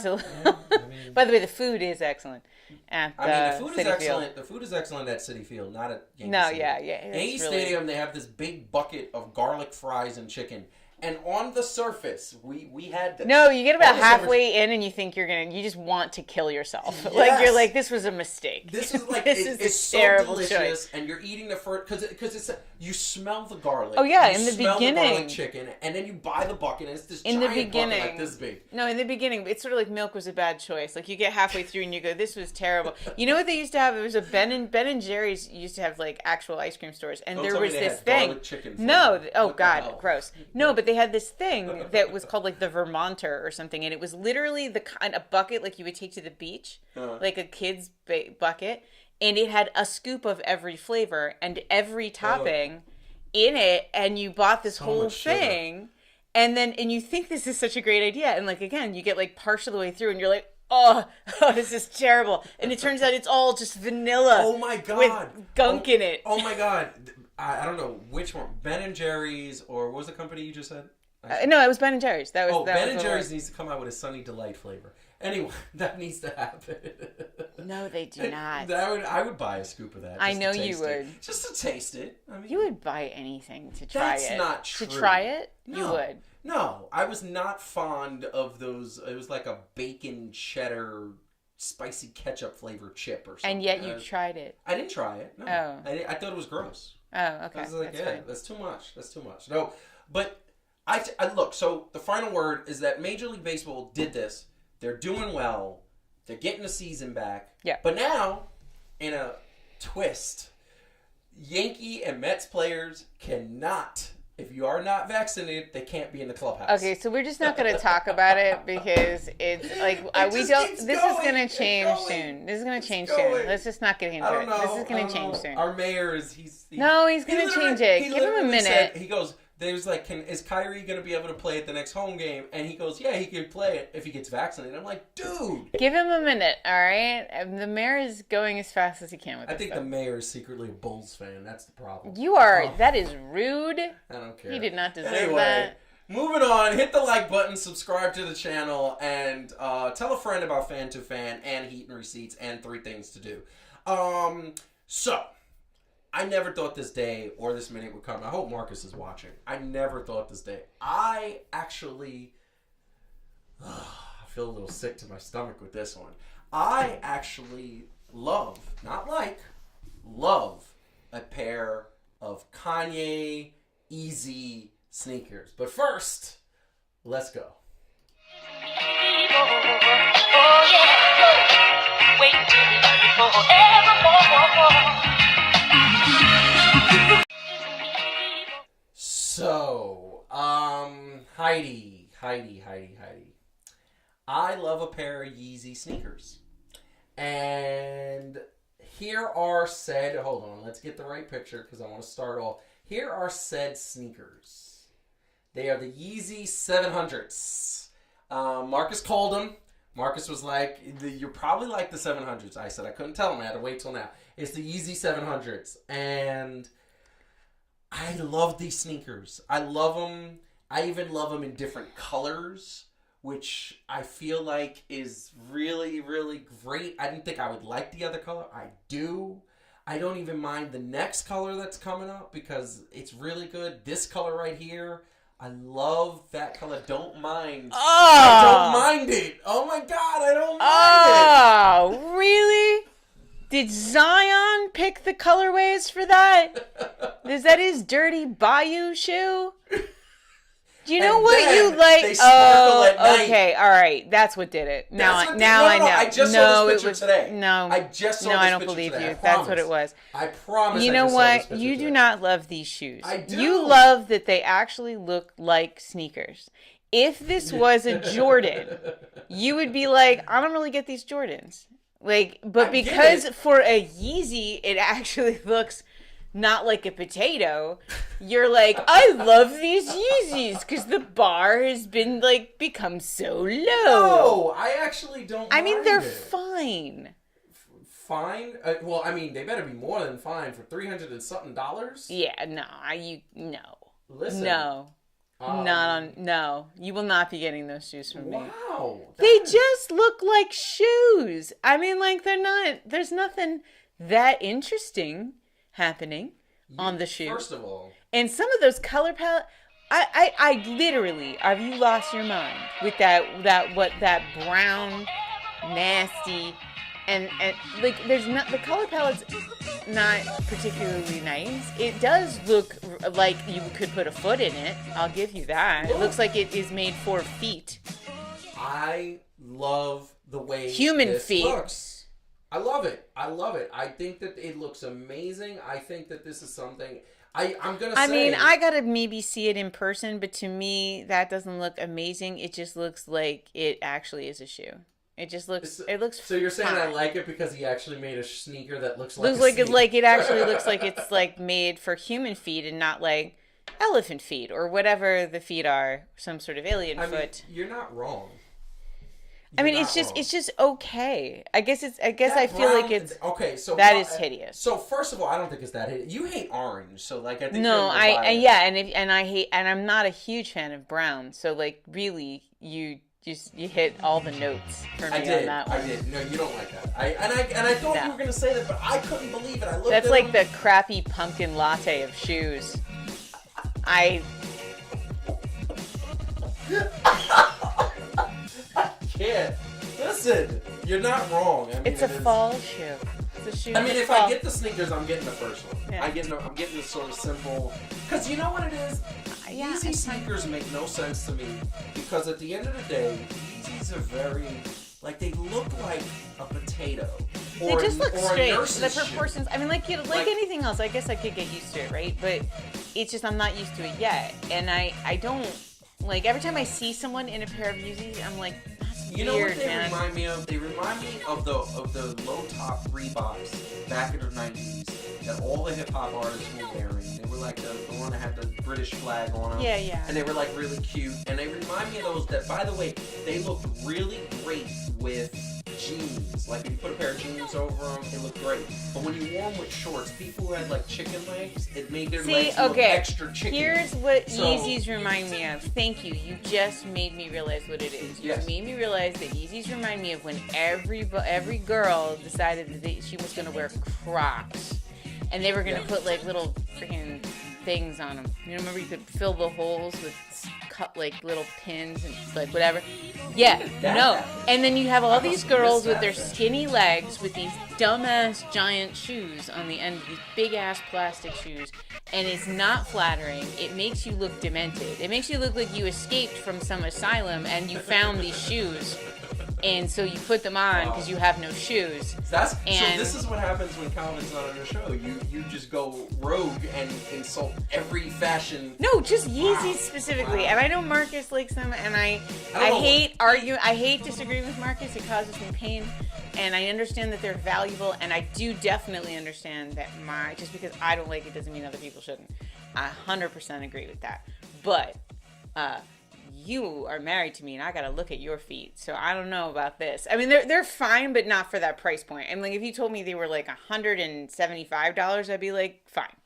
By the way, the food is excellent. The food is excellent. The food is excellent at Citi Field, not at Yankee Stadium. Yankee Stadium, they have this big bucket of garlic fries and chicken. And on the surface, we had this. No, you get about halfway in and you think you just want to kill yourself. Yes. Like, you're like, this was a mistake. This is like, it's so delicious. Choice. And you're eating the first, because it's, you smell the garlic. Oh, yeah, in the beginning. You smell the garlic chicken, and then you buy the bucket, and it's this giant bucket like this big. No, in the beginning, it's sort of like milk was a bad choice. Like, you get halfway through and you go, this was terrible. You know what they used to have? It was a Ben and Jerry's used to have, like, actual ice cream stores. And there was this thing. No, oh, God, gross. No, but they had this thing that was called like the Vermonter or something, and it was literally the kind of bucket like you would take to the beach, like a kid's bucket, and it had a scoop of every flavor and every topping in it, and you bought this whole thing, and you think this is such a great idea, and like again, you get like partial the way through, and you're like, oh, this is terrible, and it turns out it's all just vanilla. Oh my God, with gunk in it. Oh my God. I don't know which one, Ben and Jerry's, or what was the company you just said? No, it was Ben and Jerry's. Ben and Jerry's needs to come out with a Sunny Delight flavor. Anyway, that needs to happen. No, they do not. I would buy a scoop of that. I know you would. Just to taste it. I mean, you would buy anything to try it. That's not true. To try it, no, you would. No, I was not fond of those. It was like a bacon cheddar spicy ketchup flavored chip or something. And yet you tried it. I didn't try it. No. Oh. I thought it was gross. Oh, okay. I was like, fine. That's too much. That's too much. No, but I look, so the final word is that Major League Baseball did this. They're doing well. They're getting the season back. Yeah. But now, in a twist, Yankee and Mets players cannot, if you are not vaccinated, they can't be in the clubhouse. Okay, so we're just not going to talk about it because it's like this is going to change soon. This is going to change soon. Let's just not get into it. This is going to change soon. Our mayor is he's going to change it. Give him a minute. He goes, they was like, is Kyrie going to be able to play at the next home game? And he goes, yeah, he can play it if he gets vaccinated. I'm like, dude. Give him a minute, all right? The mayor is going as fast as he can with this. I think the mayor is secretly a Bulls fan. That's the problem. You are. That is rude. I don't care. He did not deserve that. Moving on, hit the like button, subscribe to the channel, and tell a friend about Fan2Fan and Heat and Receipts and 3 Things to Do. So, I never thought this day or this minute would come. I hope Marcus is watching. I never thought this day. I actually, I feel a little sick to my stomach with this one. I actually love a pair of Kanye Yeezy sneakers. But first, let's go. So, Heidi. I love a pair of Yeezy sneakers. And here are said, hold on, let's get the right picture because I want to start off. Here are said sneakers. They are the Yeezy 700s. Marcus called them. Marcus was like, you're probably like the 700s. I said I couldn't tell him. I had to wait till now. It's the Yeezy 700s. And I love these sneakers. I love them. I even love them in different colors, which I feel like is really, really great. I didn't think I would like the other color. I do. I don't even mind the next color that's coming up because it's really good. This color right here, I love that color. Don't mind. Oh. I don't mind it. Oh my God, I don't mind Oh, really? Did Zion pick the colorways for that? Is that his dirty Bayou shoe? Do you know And what then you like? they sparkle at night. Okay, all right. That's what did it. Now I know. I just saw this picture today. No, I just saw no, this I don't picture believe today. you. I That's what promise. it was. I promise. You I know just saw this what? picture You do today. not love these shoes. I do. You love that they actually look like sneakers. If this was a Jordan, you would be like, I don't really get these Jordans. Like, but because for a Yeezy, it actually looks not like a potato, you're like, I love these Yeezys because the bar has been like become so low. No, I actually don't. I mean, they're mind it. fine. Fine. Well, I mean, they better be more than fine for $300 and something. Yeah, no, no. Listen. No. No. You will not be getting those shoes from me. Wow. They just look like shoes. I mean, like, there's nothing that interesting happening on the shoe. First of all. And some of those color palette, I literally, have you lost your mind with that brown, nasty, and like, there's not, the color palette's not particularly nice. It does look like you could put a foot in it. I'll give you that. It looks like it is made for feet. I love the way Human this feet. looks. I love it. I think that it looks amazing. I think that this is something I'm gonna say. I mean, I gotta maybe see it in person, but to me, that doesn't look amazing. It just looks like it actually is a shoe. It just looks. It looks. So you're saying fine. I like it because he actually made a sneaker that looks like Looks like it. Like it actually looks like it's like made for human feet and not like elephant feet or whatever the feet are. Some sort of alien foot. You're not wrong. I mean, it's just okay. I guess I feel like it's okay. So that is hideous. So first of all, I don't think it's that hideous. You hate orange, so like I think no, I hate, and I'm not a huge fan of brown. So like really, you hit all the notes for me on that one. I did. No, you don't like that. I thought you were gonna say that, but I couldn't believe it. I looked. That's at like them. the crappy pumpkin latte of shoes. I can't. Listen, you're not wrong. I mean, it's a fall shoe. It's a shoe. I mean, if fall. I get the sneakers, I'm getting the first one. Yeah. I'm getting the sort of simple. Because you know what it is? Yeah, Yeezy sneakers make no sense to me because at the end of the day, Yeezys are very like they look like a potato. They just look straight. The shoe. proportions. I mean, like anything else, I guess I could get used to it, right? But it's just I'm not used to it yet, and I don't like every time I see someone in a pair of Yeezys, I'm like, that's You know weird, what they man. remind me of? They remind me of the low top Reeboks back in the 90s that all the hip hop artists were wearing. They were like the one that had the British flag on them. Yeah, yeah. And they were like really cute. And they remind me of those that, by the way, they looked really great with jeans. Like if you put a pair of jeans over them, it looked great. But when you wore them with shorts, people who had like chicken legs, it made their legs look extra chicken. Here's what Yeezys remind me of. Thank you. You just made me realize what it is. You made me realize that Yeezys remind me of when every girl decided that she was going to wear Crocs. And they were going to put like little freaking things on them. You remember you could fill the holes with cut like little pins and like whatever. Yeah, no. And then you have all these girls with their skinny legs with these dumbass giant shoes on the end, these big ass plastic shoes. And it's not flattering. It makes you look demented. It makes you look like you escaped from some asylum and you found these shoes. And so you put them on because you have no shoes. So this is what happens when Calvin's not on the show. You just go rogue and insult every fashion. No, just Yeezys specifically. Wow. And I know Marcus likes them, and I hate disagreeing with Marcus. It causes me pain, and I understand that they're valuable, and I do definitely understand that just because I don't like it doesn't mean other people shouldn't. I 100% agree with that. But you are married to me, and I gotta look at your feet, so I don't know about this. I mean, they're fine, but not for that price point. And like, if you told me they were like $175, I'd be like, fine.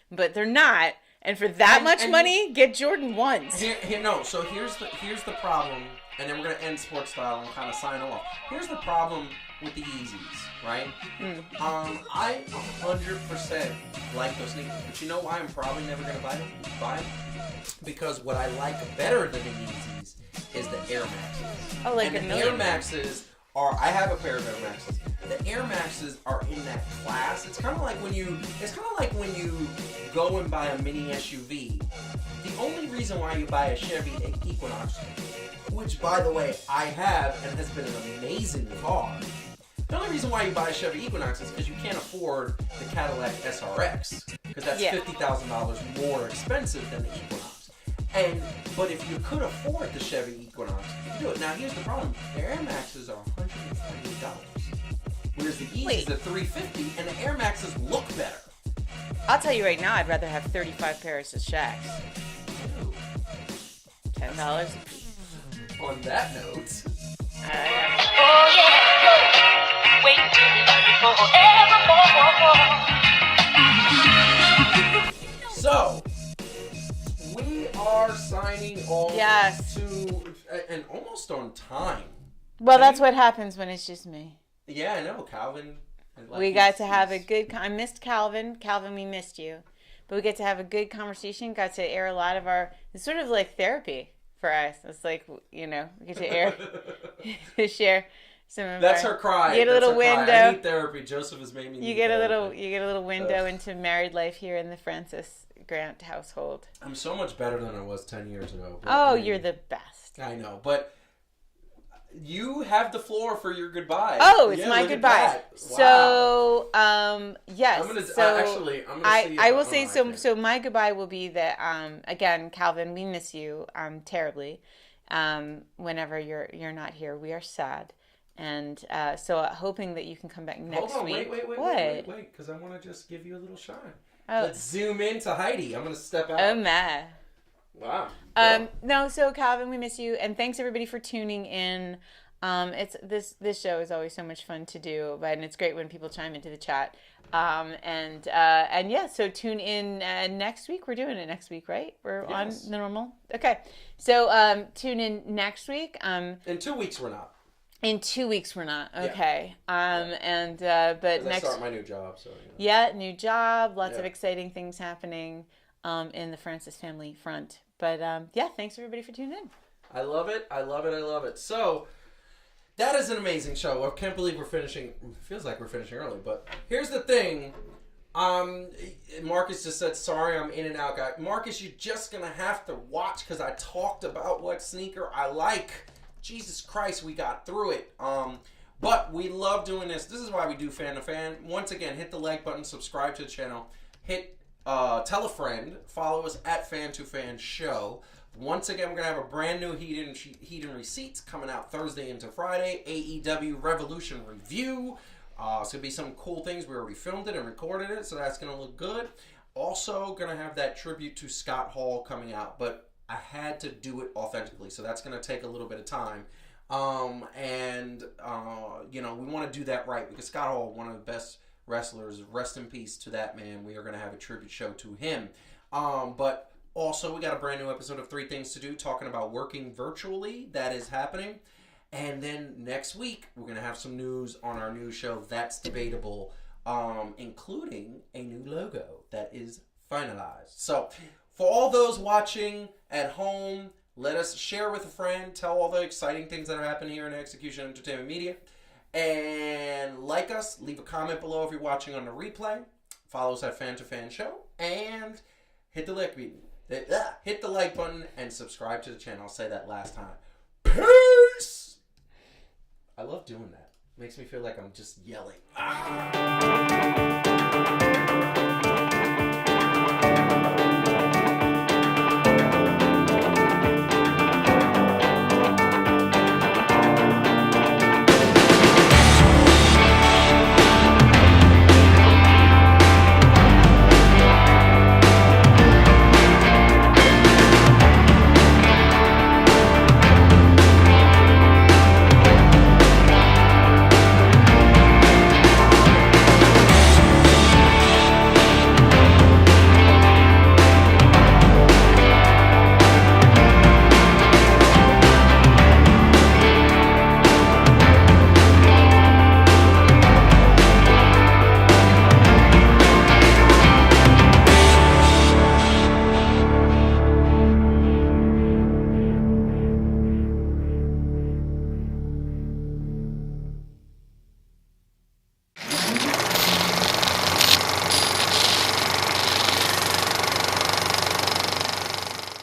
But they're not, And for that much money, get Jordan 1s. So here's the problem, and then we're gonna end sports style and kind of sign off. Here's the problem with the Yeezys, right? I 100% like those sneakers, but you know why I'm probably never gonna buy them? Because what I like better than the Yeezys is the Air Maxes. Oh, like and the Air Maxes are. I have a pair of Air Maxes. The Air Maxes are in that class. It's kind of like when you go and buy a mini SUV. The only reason why you buy a Chevy Equinox, which by the way I have and has been an amazing car. The only reason why you buy a Chevy Equinox is because you can't afford the Cadillac SRX, because that's $50,000 more expensive than the Equinox. But if you could afford the Chevy Equinox, you do it. Now here's the problem: the Air Maxes are $128, whereas the Yeezys are $350, and the Air Maxes look better. I'll tell you right now, I'd rather have 35 pairs of Shaqs. $10 a piece. On that note. So, we are signing off and almost on time. Well, that's what happens when it's just me. Yeah, I know, Calvin. We got to have a good... I missed Calvin. Calvin, we missed you. But we get to have a good conversation. Got to air a lot of our... It's sort of like therapy for us. It's like, we get to air... to share some of That's her cry. You get a little window. I need therapy. Joseph has made me You get a little window into married life here in the Francis Grant household. I'm so much better than I was 10 years ago. You're the best. I know, but... You have the floor for your goodbye. Oh, it's my goodbye. Wow. So, yes. I'm gonna see. I will say so. So my goodbye will be that. Again, Calvin, we miss you terribly. Whenever you're not here, we are sad, and so hoping that you can come back next week. Wait, because I want to just give you a little shine. Let's zoom into Heidi. I'm gonna step out. Oh my. Wow. No, so Calvin, we miss you, and thanks everybody for tuning in. It's this show is always so much fun to do, and it's great when people chime into the chat. And yeah, so tune in next week. We're doing it next week, right? We're on the normal. Okay, so tune in next week. In 2 weeks we're not. In 2 weeks we're not. Okay. Yeah. But next. I start my new job, so. Yeah, new job. Lots of exciting things happening. In the Francis family front. But thanks everybody for tuning in. I love it. So, that is an amazing show. I can't believe we're finishing. It feels like we're finishing early, but here's the thing. Marcus just said, sorry, I'm in and out, guy. Marcus, you're just going to have to watch because I talked about what sneaker I like. Jesus Christ, we got through it. But we love doing this. This is why we do Fan2Fan. Once again, hit the like button, subscribe to the channel, tell a friend, follow us at Fan2Fan Show. Once again, we're going to have a brand new Heat and Receipts coming out Thursday into Friday. AEW Revolution Review. It's going to be some cool things. We already filmed it and recorded it, so that's going to look good. Also, going to have that tribute to Scott Hall coming out, but I had to do it authentically, so that's going to take a little bit of time. We want to do that right, because Scott Hall, one of the best wrestlers, rest in peace to that man. We are going to have a tribute show to him. But also, we got a brand new episode of 3 Things to Do, talking about working virtually. That is happening. And then next week, we're going to have some news on our new show, That's Debatable, including a new logo that is finalized. So, for all those watching at home, let us share with a friend, tell all the exciting things that are happening here in Execution Entertainment Media. And like us, leave a comment below if you're watching on the replay. Follow us at Fan2Fan Show. And hit the like button. Hit the like button and subscribe to the channel. I'll say that last time. Peace! I love doing that. Makes me feel like I'm just yelling.